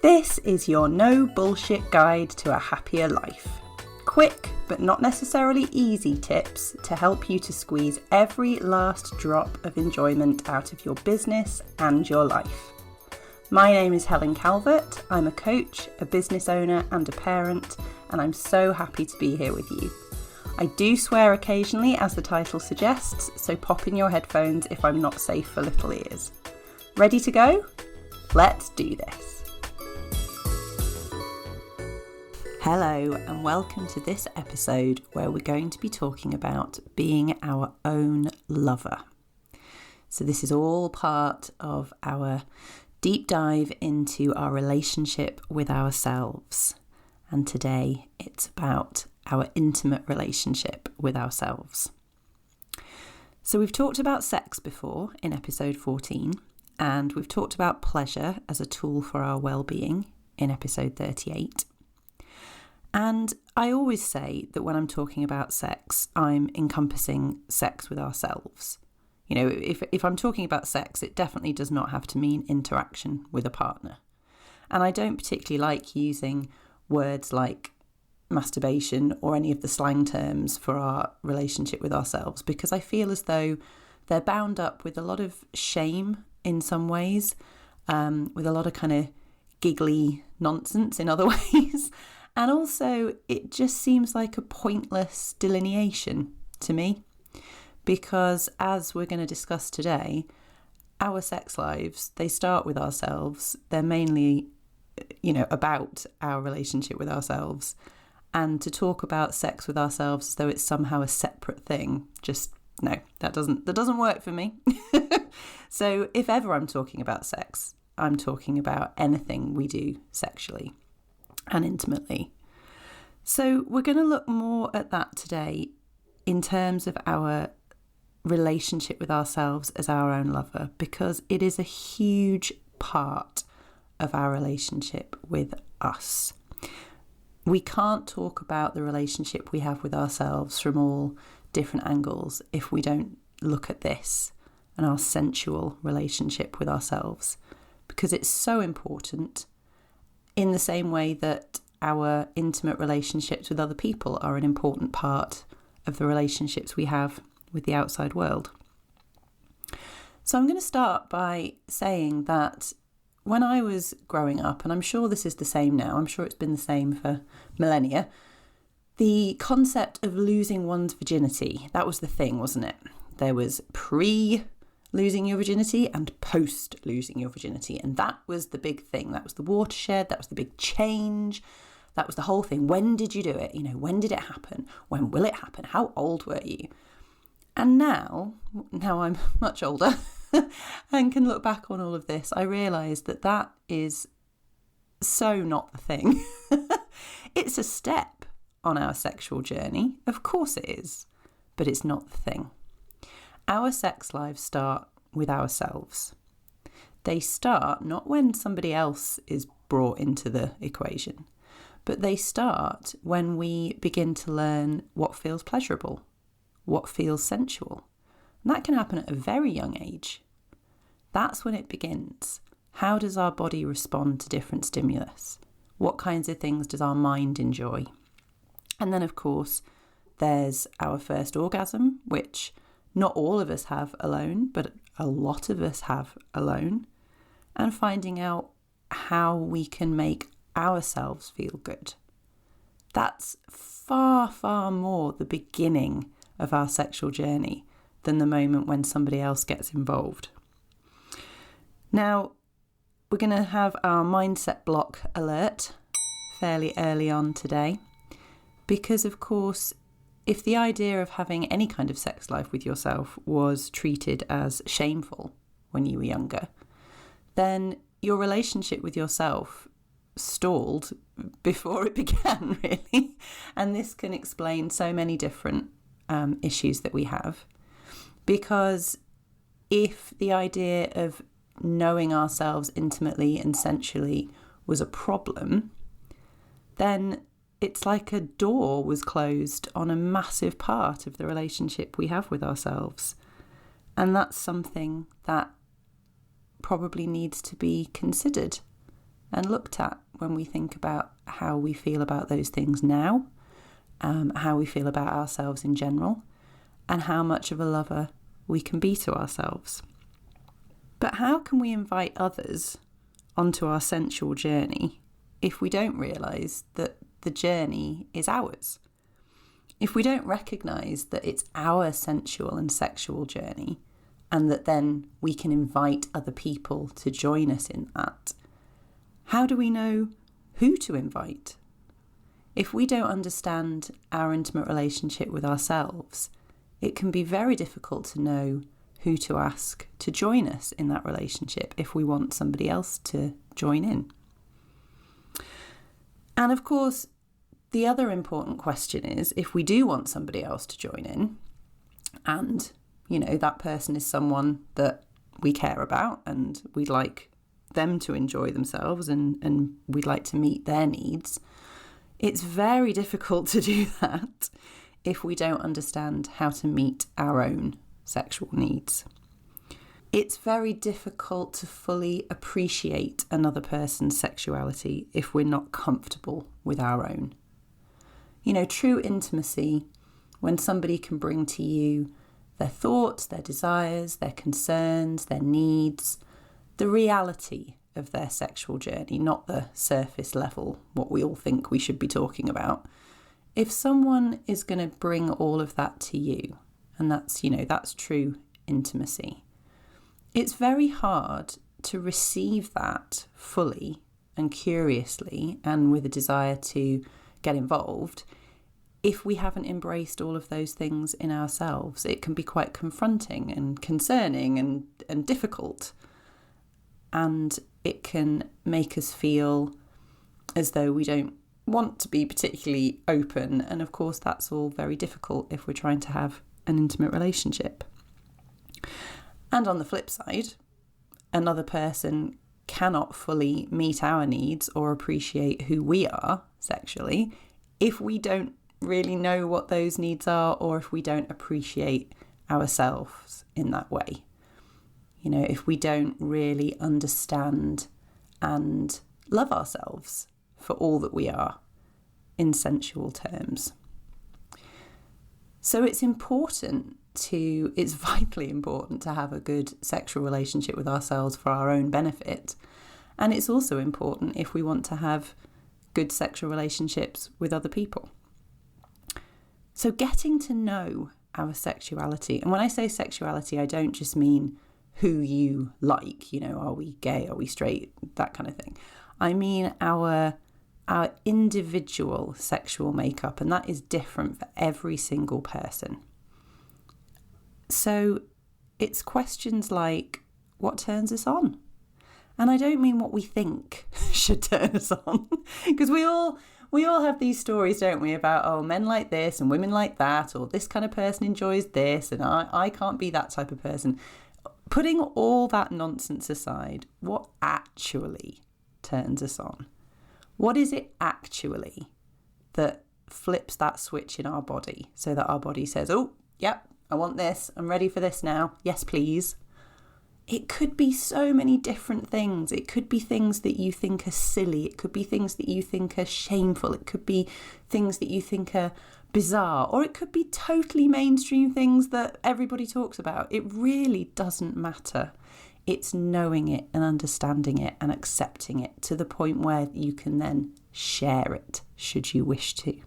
This is your no bullshit guide to a happier life. Quick, but not necessarily easy tips to help you to squeeze every last drop of enjoyment out of your business and your life. My name is Helen Calvert. I'm a coach, a business owner and a parent, and I'm so happy to be here with you. I do swear occasionally, as the title suggests, so pop in your headphones if I'm not safe for little ears. Ready to go? Let's do this. Hello and welcome to this episode where we're going to be talking about being our own lover. So this is all part of our deep dive into our relationship with ourselves. And today it's about our intimate relationship with ourselves. So we've talked about sex before in episode 14, and we've talked about pleasure as a tool for our well-being in episode 38. And I always say that when I'm talking about sex, I'm encompassing sex with ourselves. You know, if I'm talking about sex, it definitely does not have to mean interaction with a partner. And I don't particularly like using words like masturbation or any of the slang terms for our relationship with ourselves, because I feel as though they're bound up with a lot of shame in some ways, with a lot of kind of giggly nonsense in other ways. And also, it just seems like a pointless delineation to me, because as we're going to discuss today, our sex lives, they start with ourselves. They're mainly, about our relationship with ourselves. And to talk about sex with ourselves as though it's somehow a separate thing, just no, that doesn't work for me. So if ever I'm talking about sex, I'm talking about anything we do sexually and intimately. So we're going to look more at that today in terms of our relationship with ourselves as our own lover, because it is a huge part of our relationship with us. We can't talk about the relationship we have with ourselves from all different angles if we don't look at this and our sensual relationship with ourselves, because it's so important. In the same way that our intimate relationships with other people are an important part of the relationships we have with the outside world. So I'm going to start by saying that when I was growing up, and I'm sure this is the same now, I'm sure it's been the same for millennia, the concept of losing one's virginity, that was the thing, wasn't it? There was pre-losing your virginity and post-losing your virginity. And that was the big thing. That was the watershed. That was the big change. That was the whole thing. When did you do it? When did it happen? When will it happen? How old were you? And now I'm much older and can look back on all of this, I realise that is so not the thing. It's a step on our sexual journey. Of course it is, but it's not the thing. Our sex lives start with ourselves. They start not when somebody else is brought into the equation, but they start when we begin to learn what feels pleasurable, what feels sensual. And that can happen at a very young age. That's when it begins. How does our body respond to different stimulus? What kinds of things does our mind enjoy? And then, of course, there's our first orgasm, which not all of us have alone, but a lot of us have alone, and finding out how we can make ourselves feel good. That's far, far more the beginning of our sexual journey than the moment when somebody else gets involved. Now, we're going to have our mindset block alert fairly early on today, because, of course, if the idea of having any kind of sex life with yourself was treated as shameful when you were younger, then your relationship with yourself stalled before it began, really. And this can explain so many different issues that we have. Because if the idea of knowing ourselves intimately and sensually was a problem, then it's like a door was closed on a massive part of the relationship we have with ourselves. And that's something that probably needs to be considered and looked at when we think about how we feel about those things now, how we feel about ourselves in general, and how much of a lover we can be to ourselves. But how can we invite others onto our sensual journey if we don't realise that the journey is ours? If we don't recognise that it's our sensual and sexual journey, and that then we can invite other people to join us in that, how do we know who to invite? If we don't understand our intimate relationship with ourselves, it can be very difficult to know who to ask to join us in that relationship if we want somebody else to join in. And of course, the other important question is, if we do want somebody else to join in, and, that person is someone that we care about and we'd like them to enjoy themselves and we'd like to meet their needs, it's very difficult to do that if we don't understand how to meet our own sexual needs. It's very difficult to fully appreciate another person's sexuality if we're not comfortable with our own. True intimacy, when somebody can bring to you their thoughts, their desires, their concerns, their needs, the reality of their sexual journey, not the surface level, what we all think we should be talking about. If someone is going to bring all of that to you, and that's true intimacy, it's very hard to receive that fully and curiously and with a desire to get involved if we haven't embraced all of those things in ourselves. It can be quite confronting and concerning and difficult. And it can make us feel as though we don't want to be particularly open. And of course, that's all very difficult if we're trying to have an intimate relationship. And on the flip side, another person cannot fully meet our needs or appreciate who we are sexually if we don't really know what those needs are, or if we don't appreciate ourselves in that way. If we don't really understand and love ourselves for all that we are in sensual terms. So it's vitally important to have a good sexual relationship with ourselves for our own benefit. And it's also important if we want to have good sexual relationships with other people. So getting to know our sexuality, and when I say sexuality, I don't just mean who you like, are we gay, are we straight, that kind of thing. I mean our individual sexual makeup, and that is different for every single person. So it's questions like, what turns us on? And I don't mean what we think should turn us on, because we all have these stories, don't we, about, men like this and women like that, or this kind of person enjoys this and I can't be that type of person. Putting all that nonsense aside, what actually turns us on? What is it actually that flips that switch in our body so that our body says, oh, yep, I want this, I'm ready for this now, yes please? It could be so many different things. It could be things that you think are silly. It could be things that you think are shameful. It could be things that you think are bizarre. Or it could be totally mainstream things that everybody talks about. It really doesn't matter. It's knowing it and understanding it and accepting it to the point where you can then share it, should you wish to.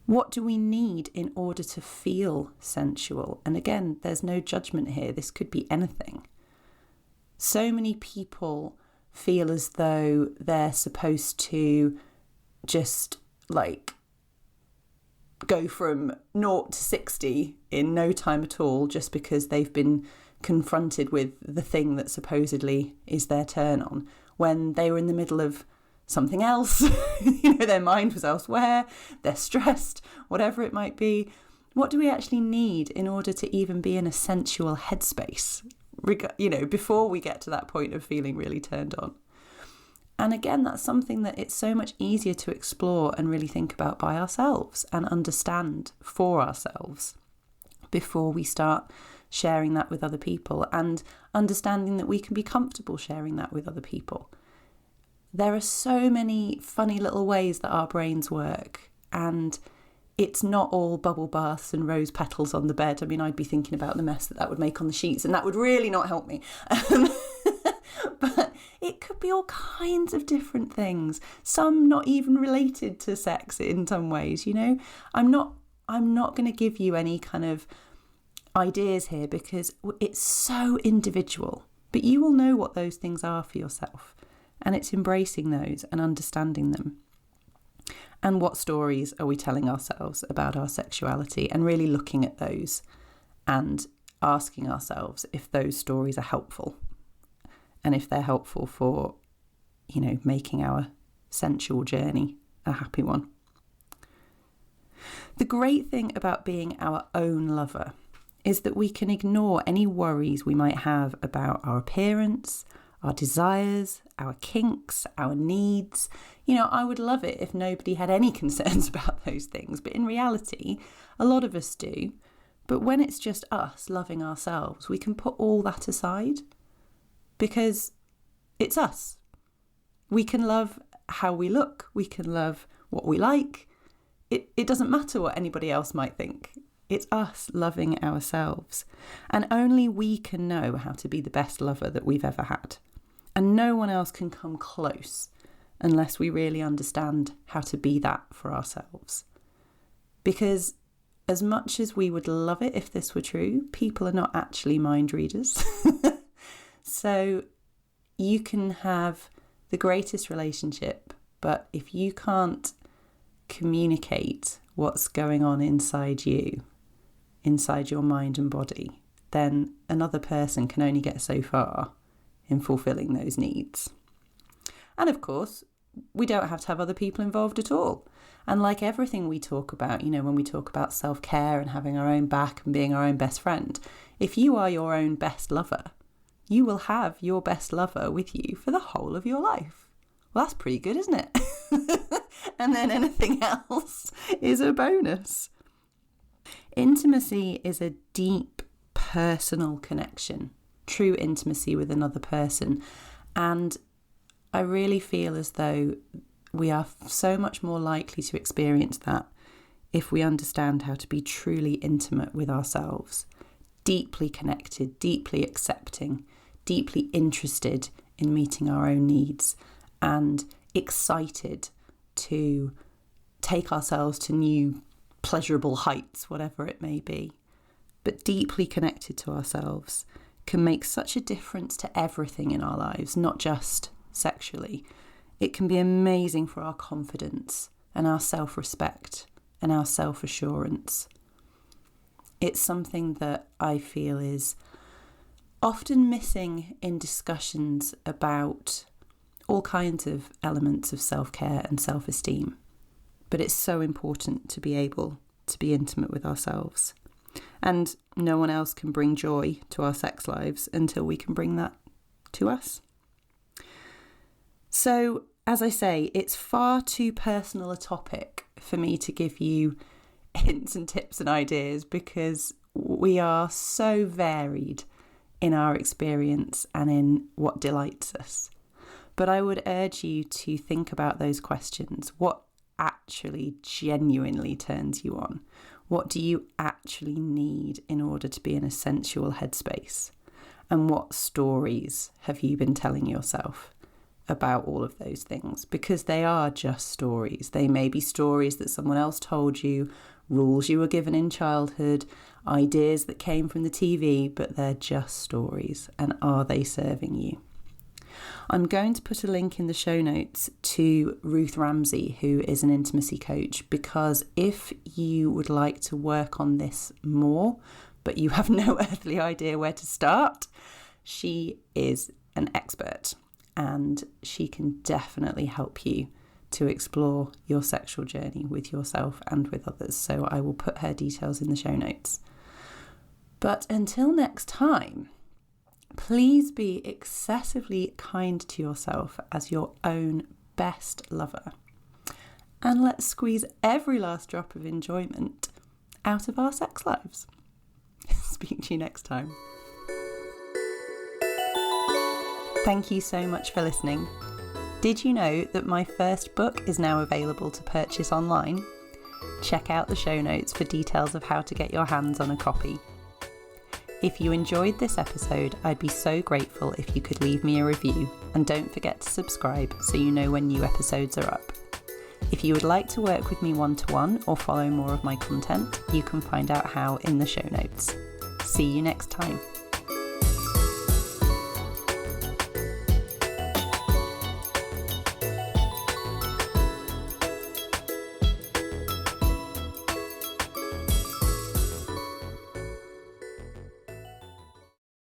What do we need in order to feel sensual? And again, there's no judgment here. This could be anything. So many people feel as though they're supposed to just go from 0 to 60 in no time at all, just because they've been confronted with the thing that supposedly is their turn on, when they were in the middle of something else. Their mind was elsewhere, they're stressed, whatever it might be. What do we actually need in order to even be in a sensual headspace, before we get to that point of feeling really turned on? And again, that's something that it's so much easier to explore and really think about by ourselves and understand for ourselves before we start sharing that with other people, and understanding that we can be comfortable sharing that with other people. there are so many funny little ways that our brains work, and it's not all bubble baths and rose petals on the bed. I mean, I'd be thinking about the mess that would make on the sheets, and that would really not help me. But it could be all kinds of different things, some not even related to sex in some ways, you know. I'm not going to give you any kind of ideas here because it's so individual, but you will know what those things are for yourself, and it's embracing those and understanding them. And what stories are we telling ourselves about our sexuality, and really looking at those and asking ourselves if those stories are helpful, and if they're helpful for, you know, making our sensual journey a happy one. The great thing about being our own lover is that we can ignore any worries we might have about our appearance, our desires, our kinks, our needs. You know, I would love it if nobody had any concerns about those things, but in reality, a lot of us do. But when it's just us loving ourselves, we can put all that aside because it's us. We can love how we look. We can love what we like. It doesn't matter what anybody else might think. It's us loving ourselves. And only we can know how to be the best lover that we've ever had. And no one else can come close unless we really understand how to be that for ourselves. Because as much as we would love it if this were true, people are not actually mind readers. So you can have the greatest relationship, but if you can't communicate what's going on inside you, inside your mind and body, then another person can only get so far in fulfilling those needs. And of course, we don't have to have other people involved at all. And like everything we talk about, you know, when we talk about self-care and having our own back and being our own best friend, if you are your own best lover, you will have your best lover with you for the whole of your life. Well, that's pretty good, isn't it? And then anything else is a bonus. Intimacy is a deep personal connection, true intimacy with another person. And I really feel as though we are so much more likely to experience that if we understand how to be truly intimate with ourselves, deeply connected, deeply accepting, deeply interested in meeting our own needs, and excited to take ourselves to new pleasurable heights, whatever it may be. But deeply connected to ourselves can make such a difference to everything in our lives, not just sexually. It can be amazing for our confidence and our self-respect and our self-assurance. It's something that I feel is often missing in discussions about all kinds of elements of self-care and self-esteem. But it's so important to be able to be intimate with ourselves. And no one else can bring joy to our sex lives until we can bring that to us. So, as I say, it's far too personal a topic for me to give you hints and tips and ideas because we are so varied in our experience and in what delights us. But I would urge you to think about those questions. What actually genuinely turns you on? What do you actually need in order to be in a sensual headspace? And what stories have you been telling yourself about all of those things? Because they are just stories. They may be stories that someone else told you, rules you were given in childhood, ideas that came from the TV, but they're just stories. And are they serving you? I'm going to put a link in the show notes to Ruth Ramsey, who is an intimacy coach, because if you would like to work on this more, but you have no earthly idea where to start, she is an expert and she can definitely help you to explore your sexual journey with yourself and with others. So I will put her details in the show notes. But until next time, please be excessively kind to yourself as your own best lover. And let's squeeze every last drop of enjoyment out of our sex lives. Speak to you next time. Thank you so much for listening. Did you know that my first book is now available to purchase online? Check out the show notes for details of how to get your hands on a copy. If you enjoyed this episode, I'd be so grateful if you could leave me a review, and don't forget to subscribe so you know when new episodes are up. If you would like to work with me one-to-one or follow more of my content, you can find out how in the show notes. See you next time.